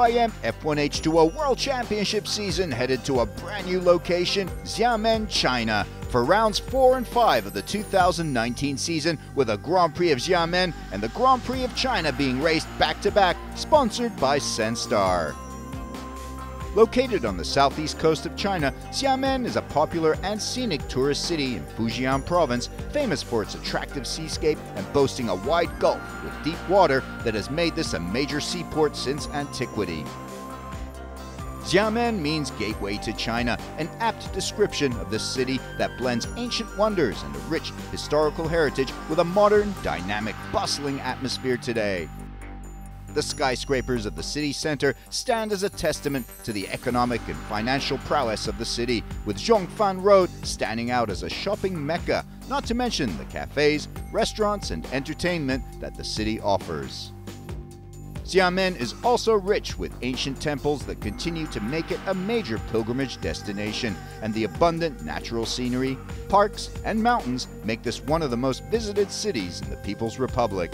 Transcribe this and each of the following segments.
UIM F1H2O World Championship season headed to a brand new location, Xiamen, China, for rounds 4 and 5 of the 2019 season, with a Grand Prix of Xiamen and the Grand Prix of China being raced back-to-back, sponsored by Censtar. Located on the southeast coast of China, Xiamen is a popular and scenic tourist city in Fujian province, famous for its attractive seascape and boasting a wide gulf with deep water that has made this a major seaport since antiquity. Xiamen means gateway to China, an apt description of the city that blends ancient wonders and a rich historical heritage with a modern, dynamic, bustling atmosphere today. The skyscrapers of the city center stand as a testament to the economic and financial prowess of the city, with Zhongfan Road standing out as a shopping mecca, not to mention the cafes, restaurants, and entertainment that the city offers. Xiamen is also rich with ancient temples that continue to make it a major pilgrimage destination, and the abundant natural scenery, parks, and mountains make this one of the most visited cities in the People's Republic.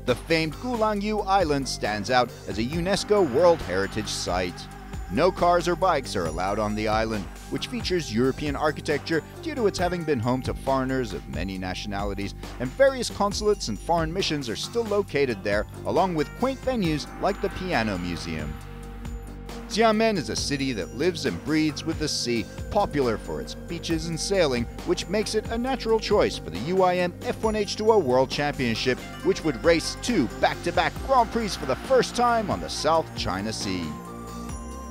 The famed Gulangyu Island stands out as a UNESCO World Heritage Site. No cars or bikes are allowed on the island, which features European architecture due to its having been home to foreigners of many nationalities, and various consulates and foreign missions are still located there, along with quaint venues like the Piano Museum. Xiamen is a city that lives and breathes with the sea, popular for its beaches and sailing, which makes it a natural choice for the UIM F1H2O World Championship, which would race 2 back-to-back Grand Prix for the first time on the South China Sea.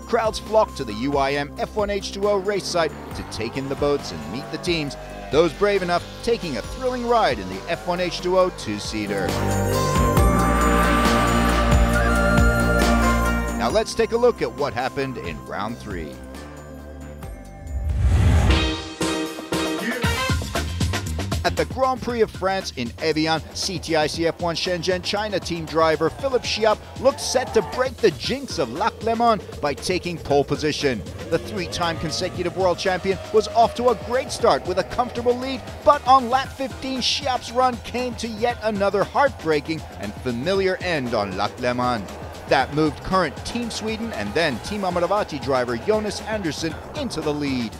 Crowds flock to the UIM F1H2O race site to take in the boats and meet the teams, those brave enough taking a thrilling ride in the F1H2O two-seater. Now let's take a look at what happened in round 3. At the Grand Prix of France in Evian, CTIC F1 Shenzhen China team driver Philippe Chiap looked set to break the jinx of Lac Léman by taking pole position. The 3-time consecutive world champion was off to a great start with a comfortable lead, but on lap 15, Chiap's run came to yet another heartbreaking and familiar end on Lac Léman. That moved current Team Sweden and then Team Amravati driver Jonas Andersson into the lead.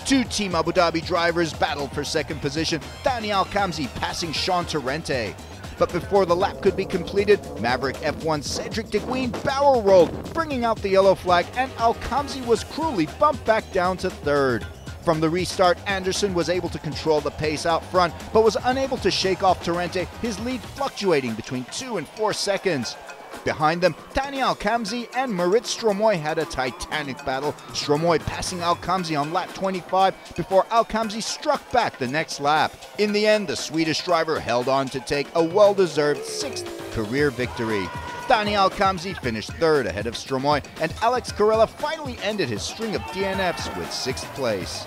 2 Team Abu Dhabi drivers battled for second position, Daniel Kimsey passing Sean Torrente. But before the lap could be completed, Maverick F1 Cedric de Guin barrel rolled, bringing out the yellow flag, and Al-Kamsi was cruelly bumped back down to 3rd. From the restart, Andersson was able to control the pace out front, but was unable to shake off Torrente, his lead fluctuating between 2 and 4 seconds. Behind them, Daniel Kamsi and Moritz Stromoy had a titanic battle, Stromoy passing Al-Kamsi on lap 25 before Al-Kamsi struck back the next lap. In the end, the Swedish driver held on to take a well-deserved 6th career victory. Daniel Kamsi finished 3rd ahead of Stromoy, and Alex Karela finally ended his string of DNFs with 6th place.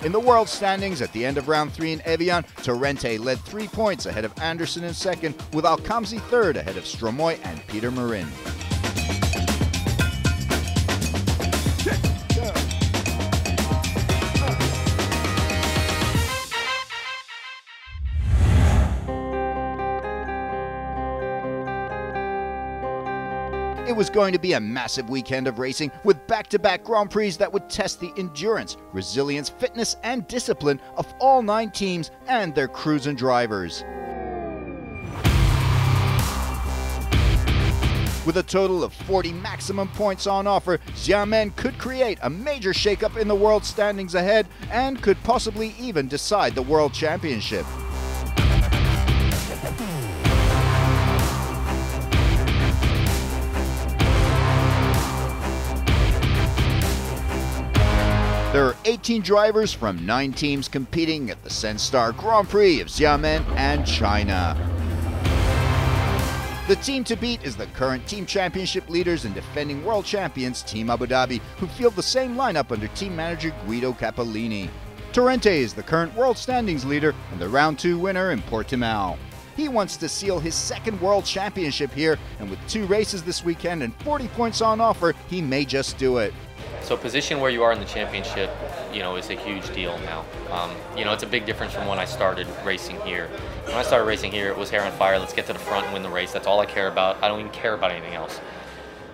In the world standings at the end of round 3 in Evian, Torrente led 3 points ahead of Andersson in 2nd, with Al-Kamsi 3rd ahead of Stromoy and Peter Marin. It was going to be a massive weekend of racing with back-to-back Grand Prix that would test the endurance, resilience, fitness, and discipline of all 9 teams and their crews and drivers. With a total of 40 maximum points on offer, Xiamen could create a major shakeup in the world standings ahead and could possibly even decide the World Championship. There are 18 drivers from 9 teams competing at the Censtar Grand Prix of Xiamen and China. The team to beat is the current team championship leaders and defending world champions Team Abu Dhabi, who field the same lineup under team manager Guido Cappellini. Torrente is the current world standings leader and the round 2 winner in Portimao. He wants to seal his 2nd world championship here, and with 2 races this weekend and 40 points on offer, he may just do it. So position where you are in the championship, is a huge deal now. It's a big difference from when I started racing here. When I started racing here, it was hair on fire. Let's get to the front and win the race. That's all I care about. I don't even care about anything else.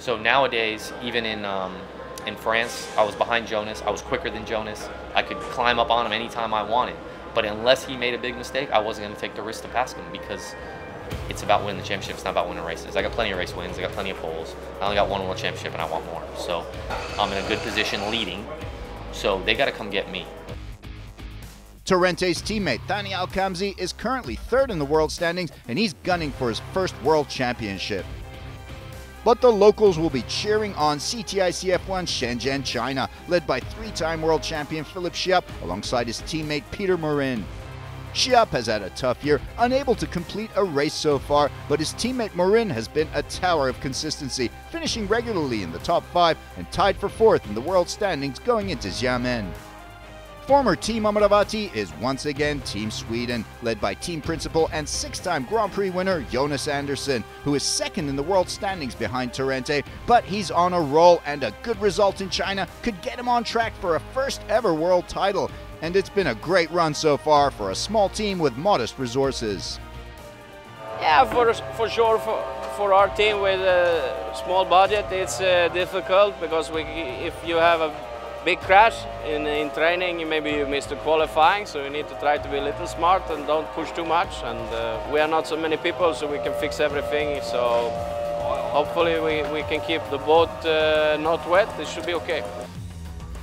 So nowadays, even in France, I was behind Jonas. I was quicker than Jonas. I could climb up on him anytime I wanted. But unless he made a big mistake, I wasn't going to take the risk to pass him, because it's about winning the championship. It's not about winning races. I got plenty of race wins. I got plenty of poles. I only got one world championship, and I want more. So I'm in a good position leading. So they got to come get me. Torrente's teammate Daniel Kimsey is currently third in the world standings, and he's gunning for his first world championship. But the locals will be cheering on CTIC F1 Shenzhen, China, led by three-time world champion Philipp Schiap alongside his teammate Peter Marin. Schiap has had a tough year, unable to complete a race so far, but his teammate Marin has been a tower of consistency, finishing regularly in the top 5 and tied for 4th in the world standings going into Xiamen. Former Team Amravati is once again Team Sweden, led by team principal and 6-time Grand Prix winner Jonas Andersson, who is second in the world standings behind Torrente, but he's on a roll, and a good result in China could get him on track for a first ever world title. And it's been a great run so far for a small team with modest resources. Yeah, for sure, for our team with a small budget, it's difficult, because if you have a big crash in training, maybe you miss the qualifying, so you need to try to be a little smart and don't push too much. And we are not so many people, so we can fix everything. So hopefully we can keep the boat not wet. It should be okay.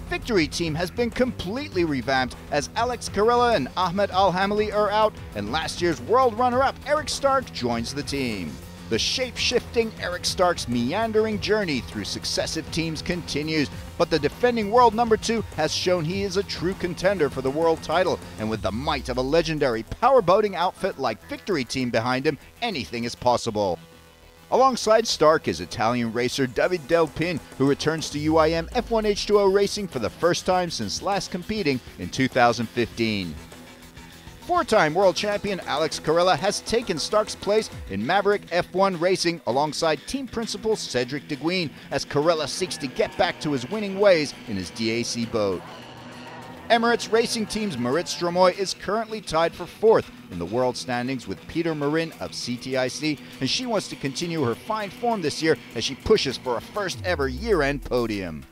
Victory Team has been completely revamped as Alex Karela and Ahmed Al-Hamali are out, and last year's world runner-up Erik Stark joins the team. The shape-shifting Erik Stark's meandering journey through successive teams continues, but the defending world number 2 has shown he is a true contender for the world title, and with the might of a legendary powerboating outfit like Victory Team behind him, anything is possible. Alongside Stark is Italian racer David Delpin, who returns to UIM F1H2O racing for the first time since last competing in 2015. 4-time world champion Alex Karela has taken Stark's place in Maverick F1 racing alongside team principal Cedric De Guin, as Karela seeks to get back to his winning ways in his DAC boat. Emirates Racing Team's Marit Stromoy is currently tied for 4th in the world standings with Peter Marin of CTIC, and she wants to continue her fine form this year as she pushes for a first ever year-end podium.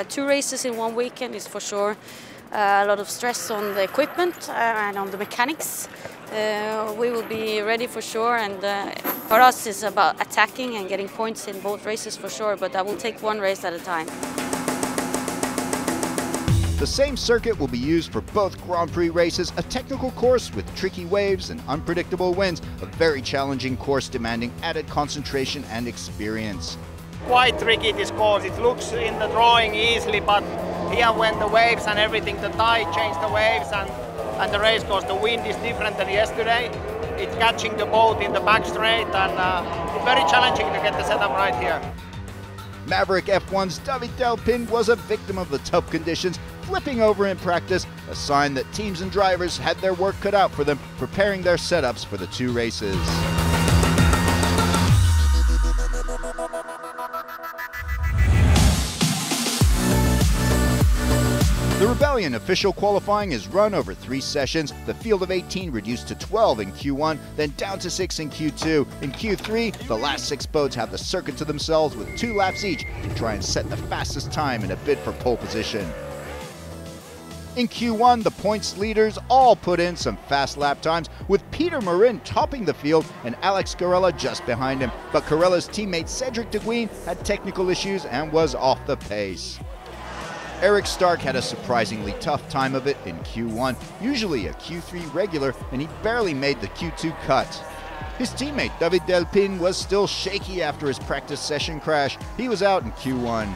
2 races in one weekend is for sure a lot of stress on the equipment and on the mechanics. We will be ready for sure, and for us it's about attacking and getting points in both races for sure, but I will take one race at a time. The same circuit will be used for both Grand Prix races, a technical course with tricky waves and unpredictable winds, a very challenging course demanding added concentration and experience. Quite tricky this course. It looks in the drawing easily, but here when the waves and everything, the tide changed the waves and the race course, the wind is different than yesterday. It's catching the boat in the back straight, and very challenging to get the setup right here. Maverick F1's David Delpin was a victim of the tough conditions, flipping over in practice, a sign that teams and drivers had their work cut out for them, preparing their setups for the 2 races. The Rebellion official qualifying is run over 3 sessions, the field of 18 reduced to 12 in Q1, then down to 6 in Q2. In Q3, the last 6 boats have the circuit to themselves with 2 laps each to try and set the fastest time in a bid for pole position. In Q1, the points leaders all put in some fast lap times, with Peter Marin topping the field and Alex Karela just behind him, but Karela's teammate Cedric De Guin had technical issues and was off the pace. Erik Stark had a surprisingly tough time of it in Q1, usually a Q3 regular, and he barely made the Q2 cut. His teammate David Delpin was still shaky after his practice session crash. He was out in Q1.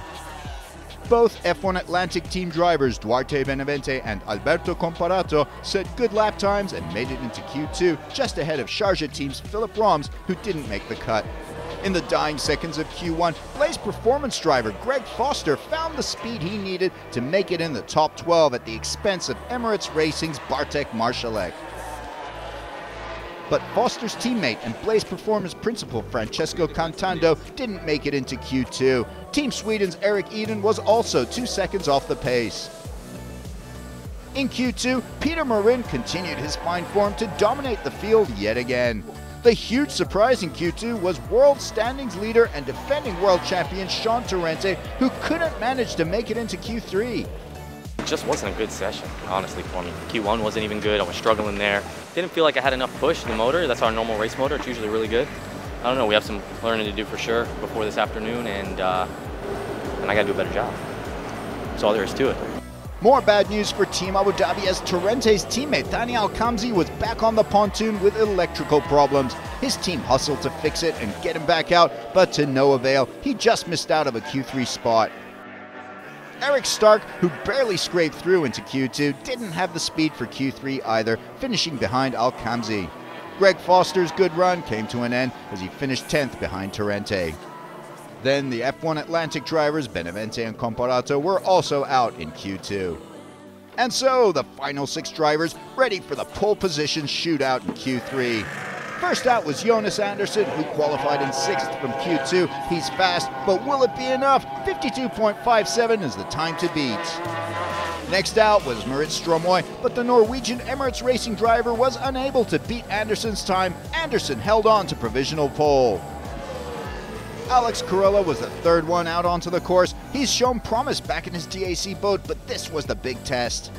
Both F1 Atlantic team drivers Duarte Benavente and Alberto Comparato set good lap times and made it into Q2, just ahead of Sharjah team's Philip Roms, who didn't make the cut. In the dying seconds of Q1, Blaze Performance driver Greg Foster found the speed he needed to make it in the top 12 at the expense of Emirates Racing's Bartek Marszalek. But Foster's teammate and Blaze Performance principal Francesco Cantando didn't make it into Q2. Team Sweden's Erik Eden was also 2 seconds off the pace. In Q2, Peter Marin continued his fine form to dominate the field yet again. The huge surprise in Q2 was world standings leader and defending world champion Sean Torrente, who couldn't manage to make it into Q3. It just wasn't a good session, honestly, for me. Q1 wasn't even good. I was struggling there. Didn't feel like I had enough push in the motor. That's our normal race motor. It's usually really good. I don't know. We have some learning to do for sure before this afternoon, and I got to do a better job. That's all there is to it. More bad news for Team Abu Dhabi as Torrente's teammate Daniel Kimsey was back on the pontoon with electrical problems. His team hustled to fix it and get him back out, but to no avail. He just missed out of a Q3 spot. Erik Stark, who barely scraped through into Q2, didn't have the speed for Q3 either, finishing behind Kimsey. Greg Foster's good run came to an end as he finished 10th behind Torrente. Then the F1 Atlantic drivers Benavente and Comparato were also out in Q2. And so the final 6 drivers ready for the pole position shootout in Q3. First out was Jonas Andersson, who qualified in 6th from Q2. He's fast, but will it be enough? 52.57 is the time to beat. Next out was Marit Stromoy, but the Norwegian Emirates Racing driver was unable to beat Andersson's time. Andersson held on to provisional pole. Alex Karela was the third one out onto the course. He's shown promise back in his DAC boat, but this was the big test.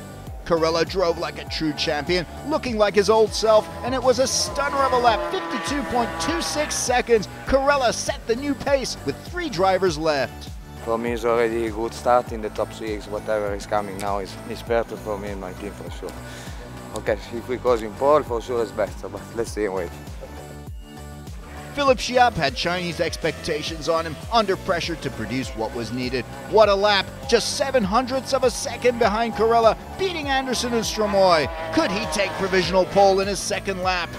Karela drove like a true champion, looking like his old self, and it was a stunner of a lap, 52.26 seconds. Karela set the new pace with 3 drivers left. For me, it's already a good start in the top 6. Whatever is coming now is perfect for me and my team for sure. Okay, if we cause in pole, for sure it's better, but let's see and wait. Philipp Schiap had Chinese expectations on him, under pressure to produce what was needed. What a lap, just 0.07 of a second behind Karela, beating Andersson and Stromoy. Could he take provisional pole in his second lap?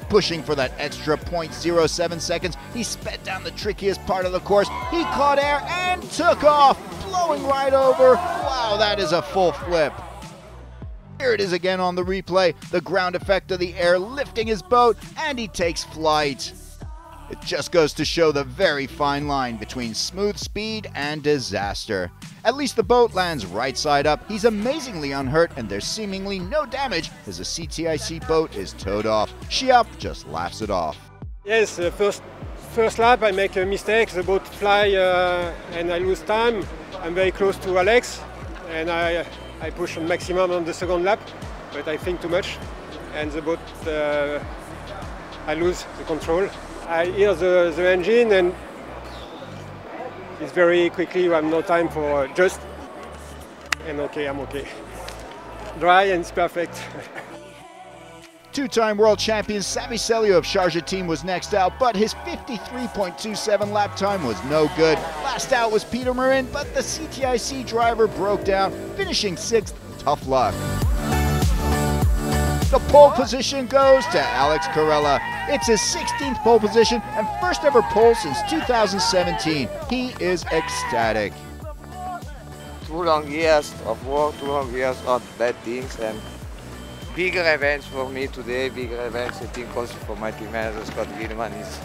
Pushing for that extra 0.07 seconds, he sped down the trickiest part of the course. He caught air and took off, blowing right over. Wow, that is a full flip. Here it is again on the replay, the ground effect of the air lifting his boat, and he takes flight. It just goes to show the very fine line between smooth speed and disaster. At least the boat lands right side up. He's amazingly unhurt, and there's seemingly no damage as the CTIC boat is towed off. Schiap just laughs it off. Yes, first lap I make a mistake, the boat fly and I lose time. I'm very close to Alex, and I push on maximum on the second lap, but I think too much, and the boat, I lose the control. I hear the engine, and it's very quickly, I have no time for just, and okay, I'm okay. Dry and it's perfect. Two-time world champion Sami Celio of Sharjah team was next out, but his 53.27 lap time was no good. Last out was Peter Marin, but the CTIC driver broke down, finishing 6th. Tough luck. The pole position goes to Alex Karela. It's his 16th pole position and first ever pole since 2017. He is ecstatic. 2 long years of work, 2 long years of bad things, and bigger events for me today, bigger events I think also for my team manager Scott Wiedemann is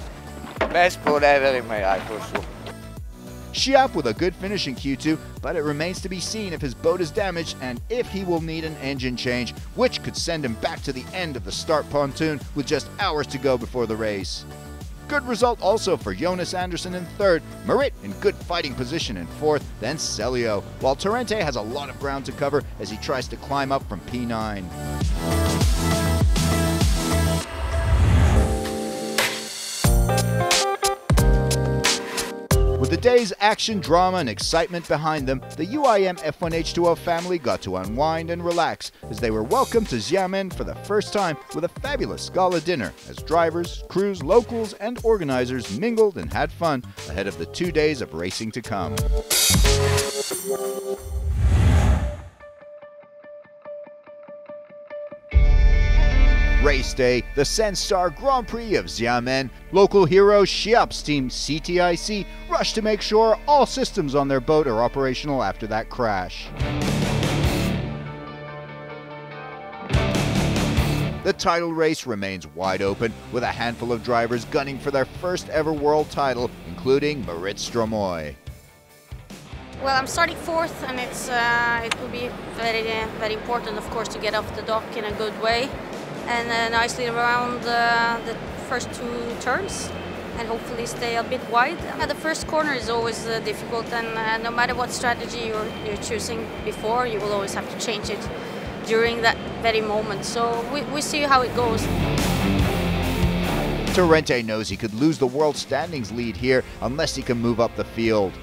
best pole ever in my life for sure. Schiap with a good finish in Q2, but it remains to be seen if his boat is damaged and if he will need an engine change, which could send him back to the end of the start pontoon with just hours to go before the race. Good result also for Jonas Andersson in 3rd, Marit in good fighting position in 4th, then Celio, while Torrente has a lot of ground to cover as he tries to climb up from P9. With the day's action, drama, and excitement behind them, the UIM F1H2O family got to unwind and relax as they were welcomed to Xiamen for the first time with a fabulous gala dinner as drivers, crews, locals, and organizers mingled and had fun ahead of the 2 days of racing to come. Race day, the Censtar Grand Prix of Xiamen. Local hero Schiap's team CTIC rushed to make sure all systems on their boat are operational after that crash. The title race remains wide open, with a handful of drivers gunning for their first ever world title, including Marit Stromoy. Well, I'm starting 4th, and it will be very important, of course, to get off the dock in a good way. And nicely around the first 2 turns and hopefully stay a bit wide. The first corner is always difficult, and no matter what strategy you're choosing before, you will always have to change it during that very moment. So we see how it goes. Torrente knows he could lose the world standings lead here unless he can move up the field.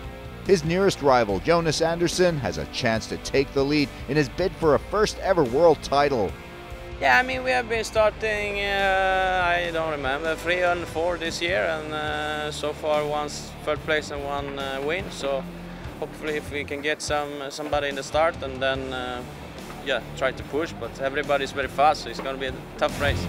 His nearest rival, Jonas Andersson, has a chance to take the lead in his bid for a first ever world title. Yeah, I mean, we have been starting, I don't remember, 3 and 4 this year, and so far one's third place and 1 win. So hopefully if we can get somebody in the start and then yeah, try to push, but everybody's very fast, so it's going to be a tough race.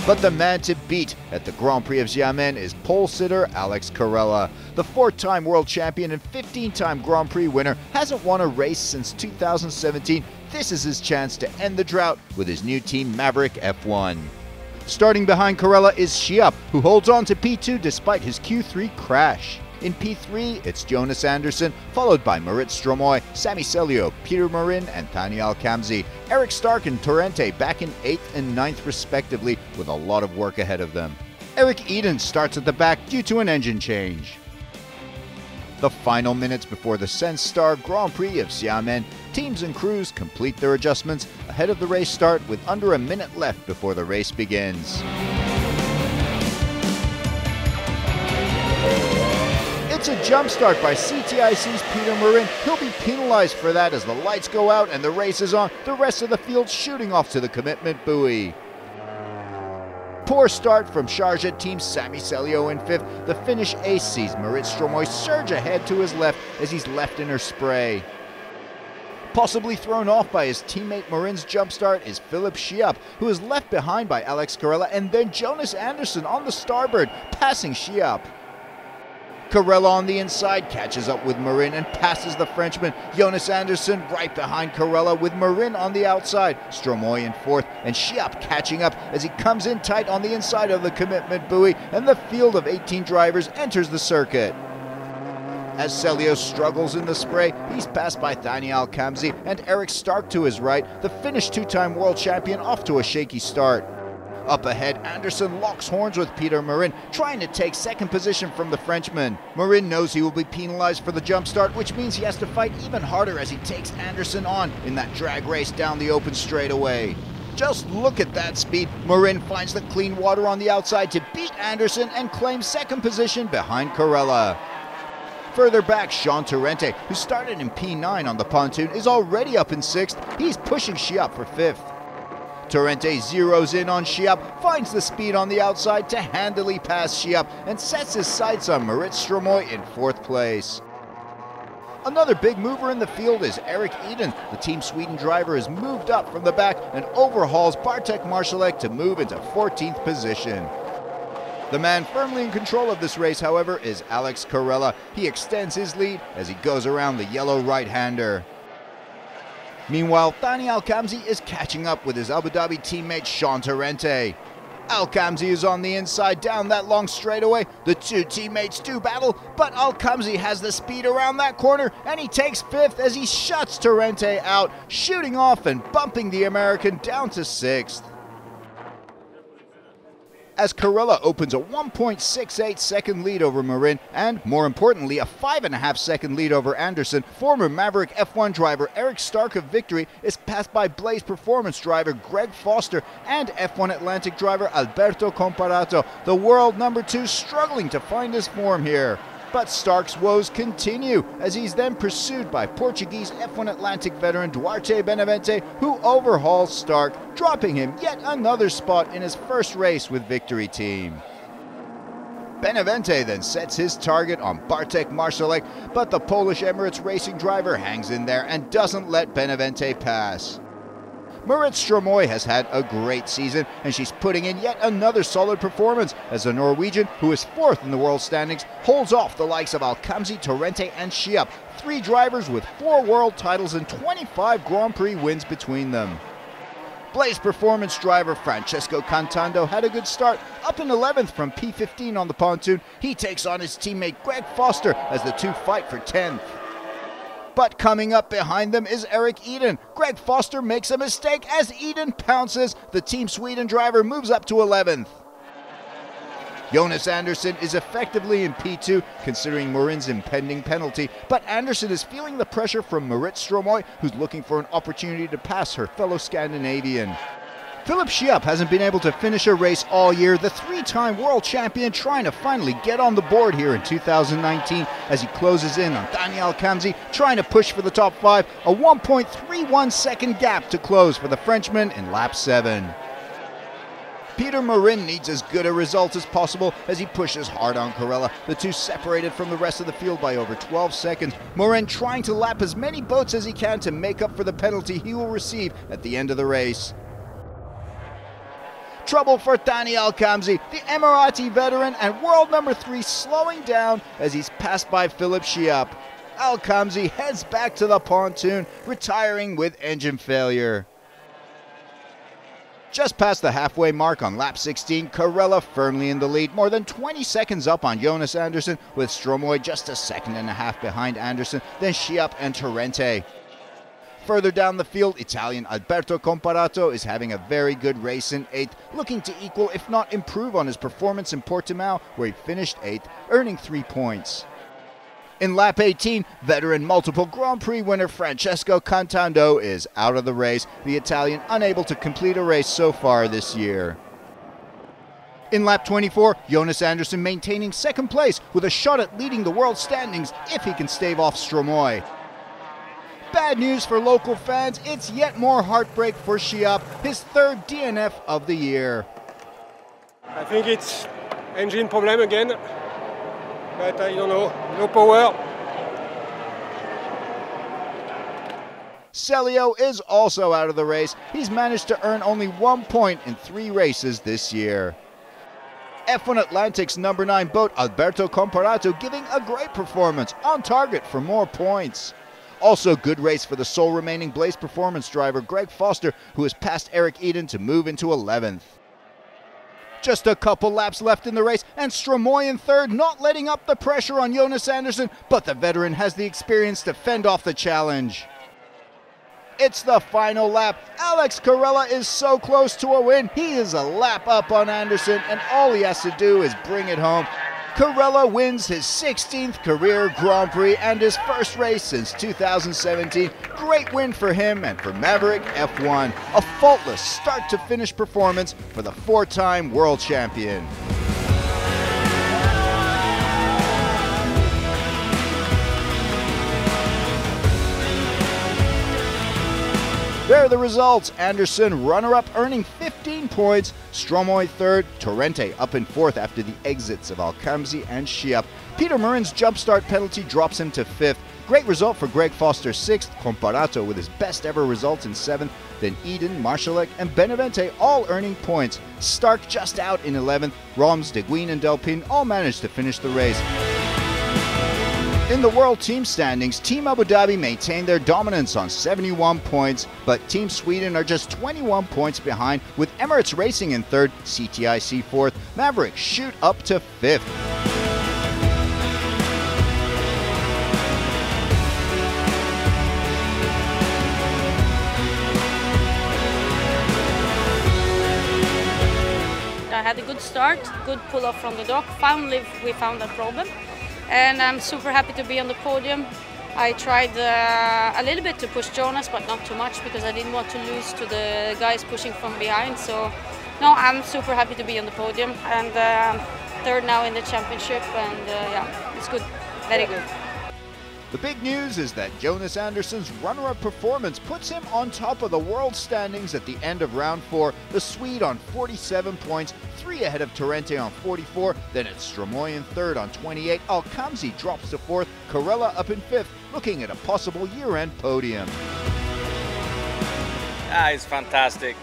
But the man to beat at the Grand Prix of Xiamen is pole sitter Alex Karela. The 4-time world champion and 15-time Grand Prix winner hasn't won a race since 2017. This is his chance to end the drought with his new team Maverick F1. Starting behind Karela is Schiap, who holds on to P2 despite his Q3 crash. In P3, it's Jonas Andersson, followed by Moritz Stromoy, Sami Celio, Peter Marin, and Daniel Kimsey. Erik Stark and Torrente back in 8th and 9th respectively, with a lot of work ahead of them. Erik Eden starts at the back due to an engine change. The final minutes before the Censtar Grand Prix of Xiamen, teams and crews complete their adjustments ahead of the race start with under a minute left before the race begins. It's a jump start by CTIC's Peter Marin. He'll be penalized for that as the lights go out and the race is on, the rest of the field shooting off to the commitment buoy. Poor start from Sharjah team Sami Celio in 5th. The Finnish ace sees Moritz Stromoy surge ahead to his left as he's left in her spray. Possibly thrown off by his teammate Marin's jump start is Philip Schiap, who is left behind by Alex Karela, and then Jonas Andersson on the starboard, passing Schiap. Karela on the inside catches up with Marin and passes the Frenchman. Jonas Andersson right behind Karela with Marin on the outside. Stromoy in 4th and Schiap catching up as he comes in tight on the inside of the commitment buoy, and the field of 18 drivers enters the circuit. As Celio struggles in the spray, he's passed by Daniel Kimsey and Erik Stark to his right, the Finnish 2-time world champion off to a shaky start. Up ahead, Andersson locks horns with Peter Marin, trying to take 2nd position from the Frenchman. Marin knows he will be penalized for the jump start, which means he has to fight even harder as he takes Andersson on in that drag race down the open straightaway. Just look at that speed. Marin finds the clean water on the outside to beat Andersson and claims 2nd position behind Karela. Further back, Sean Torrente, who started in P9 on the pontoon, is already up in 6th. He's pushing Schiap for 5th. Torrente zeroes in on Schiap, finds the speed on the outside to handily pass Schiap, and sets his sights on Moritz Stromoy in 4th place. Another big mover in the field is Erik Eden. The Team Sweden driver has moved up from the back and overhauls Bartek Marszalek to move into 14th position. The man firmly in control of this race, however, is Alex Karela. He extends his lead as he goes around the yellow right-hander. Meanwhile, Daniel Kimsey is catching up with his Abu Dhabi teammate Sean Torrente. Al-Kimsey is on the inside down that long straightaway. The two teammates do battle, but Al-Kimsey has the speed around that corner, and he takes 5th as he shuts Torrente out, shooting off and bumping the American down to 6th. As Karela opens a 1.68 second lead over Marin, and more importantly a 5.5 second lead over Andersson, former Maverick F1 driver Erik Stark of Victory is passed by Blaze Performance driver Greg Foster and F1 Atlantic driver Alberto Comparato, the world number 2 struggling to find his form here. But Stark's woes continue as he's then pursued by Portuguese F1 Atlantic veteran Duarte Benavente, who overhauls Stark, dropping him yet another spot in his first race with Victory Team. Benavente then sets his target on Bartek Marszalek, but the Polish Emirates racing driver hangs in there and doesn't let Benavente pass. Moritz Stromoy has had a great season, and she's putting in yet another solid performance as the Norwegian, who is 4th in the world standings, holds off the likes of Al-Kimsey, Torrente and Schiap, 3 drivers with 4 world titles and 25 Grand Prix wins between them. Blaze Performance driver Francesco Cantando had a good start, up in 11th from P15 on the pontoon. He takes on his teammate Greg Foster as the two fight for 10th. But coming up behind them is Erik Eden. Greg Foster makes a mistake as Eden pounces. The Team Sweden driver moves up to 11th. Jonas Andersson is effectively in P2, considering Morin's impending penalty, but Andersson is feeling the pressure from Marit Stromoy, who's looking for an opportunity to pass her fellow Scandinavian. Philip Schiap hasn't been able to finish a race all year, the three-time world champion trying to finally get on the board here in 2019 as he closes in on Daniel Kimsey, trying to push for the top 5, a 1.31 second gap to close for the Frenchman in lap 7. Peter Morin needs as good a result as possible as he pushes hard on Karela, the two separated from the rest of the field by over 12 seconds. Morin trying to lap as many boats as he can to make up for the penalty he will receive at the end of the race. Trouble for Daniel Kimsey, the Emirati veteran and world number 3, slowing down as he's passed by Philip Schiap. Al Kimsey heads back to the pontoon, retiring with engine failure. Just past the halfway mark on lap 16, Karela firmly in the lead, more than 20 seconds up on Jonas Andersson, with Stromoy just a second and a half behind Andersson, then Schiap and Torrente. Further down the field, Italian Alberto Comparato is having a very good race in 8th, looking to equal if not improve on his performance in Portimao, where he finished 8th, earning 3 points. In lap 18, veteran multiple Grand Prix winner Francesco Cantando is out of the race, the Italian unable to complete a race so far this year. In lap 24, Jonas Andersson maintaining second place with a shot at leading the world standings if he can stave off Stromoy. Bad news for local fans, it's yet more heartbreak for Schiap, his 3rd DNF of the year. I think it's engine problem again, but I don't know, no power. Celio is also out of the race. He's managed to earn only 1 point in 3 races this year. F1 Atlantic's number 9 boat, Alberto Comparato, giving a great performance, on target for more points. Also good race for the sole remaining Blaze Performance driver Greg Foster, who has passed Eric Eden to move into 11th. Just a couple laps left in the race, and Stromoy in 3rd, not letting up the pressure on Jonas Andersson, but the veteran has the experience to fend off the challenge. It's the final lap. Alex Karela is so close to a win. He is a lap up on Andersson, and all he has to do is bring it home. Karela wins his 16th career Grand Prix and his first race since 2017. Great win for him and for Maverick F1. A faultless start-to-finish performance for the 4-time world champion. There are the results. Andersson runner-up, earning 15 points. Stromoy 3rd. Torrente up in 4th after the exits of Kimsey and Schiap. Peter Morin's jump start penalty drops him to 5th. Great result for Greg Foster 6th. Comparato with his best ever result in 7th. Then Eden, Marszalek, and Benavente all earning points. Stark just out in 11th. Roms, De Guin, and Delpine all managed to finish the race. In the world team standings, Team Abu Dhabi maintained their dominance on 71 points, but Team Sweden are just 21 points behind, with Emirates Racing in 3rd, CTIC 4th, Maverick shoot up to 5th. I had a good start, good pull off from the dock. Finally we found a problem. And I'm super happy to be on the podium. I tried a little bit to push Jonas, but not too much because I didn't want to lose to the guys pushing from behind. So, no, I'm super happy to be on the podium and 3rd now in the championship. And yeah, it's good, very good. The big news is that Jonas Andersson's runner-up performance puts him on top of the world standings at the end of round 4. The Swede on 47 points, 3 ahead of Torrente on 44. Then it's Stromoy in 3rd on 28. Kimsey drops to 4th. Karela up in 5th, looking at a possible year-end podium. It's fantastic.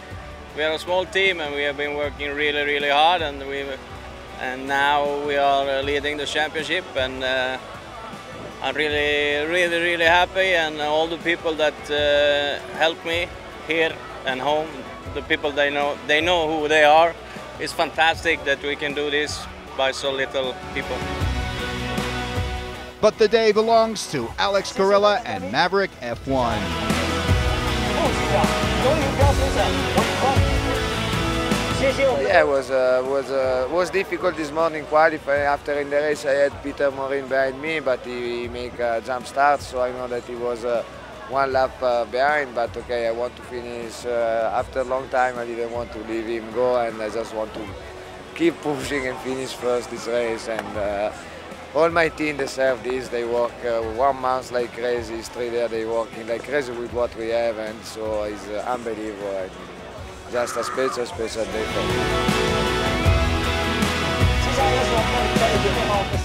We are a small team and we have been working really, really hard, and now we are leading the championship, and I'm really happy, and all the people that help me here and home, the people they know who they are. It's fantastic that we can do this by so little people. But the day belongs to Alex Karela and Maverick F1. Yeah, it was difficult this morning qualifying. After in the race, I had Peter Morin behind me, but he make a jump start, so I know that he was one lap behind. But okay, I want to finish. After a long time, I didn't want to leave him go, and I just want to keep pushing and finish first this race. And all my team deserve this. They work 1 month like crazy, straight there they working like crazy with what we have, and so it's unbelievable. And just a special day for me.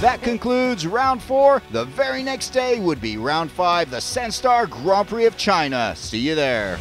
That concludes round 4. The very next day would be round 5, the Censtar Grand Prix of China. See you there.